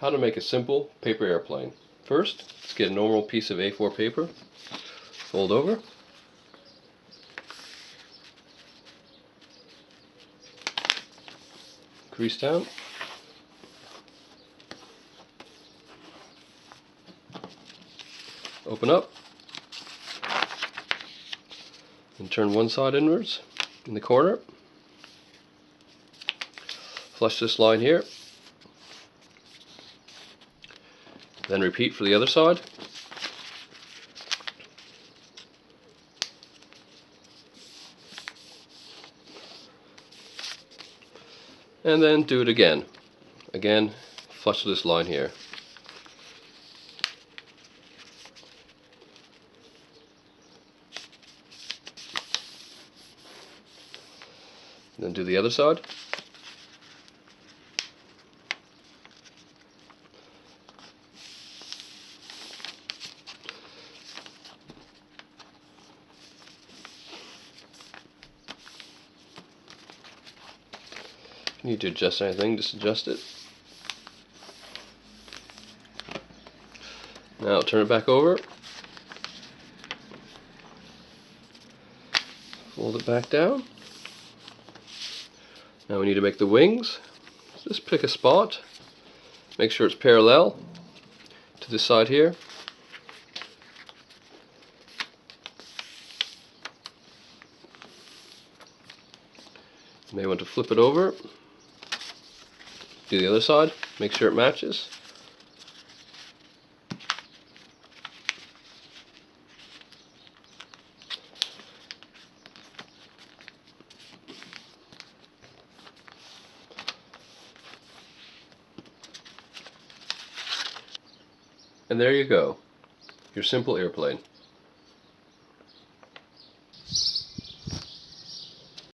How to make a simple paper airplane. First, let's get a normal piece of A4 paper, fold over, crease down, open up, and turn one side inwards in the corner. Flush this line here. Then repeat for the other side. And then do it again. Again, flush this line here. Then do the other side. If you need to adjust anything, just adjust it. Now turn it back over. Fold it back down. Now we need to make the wings. Just pick a spot. Make sure it's parallel to this side here. You may want to flip it over. Do the other side. Make sure it matches. And there you go, your simple airplane.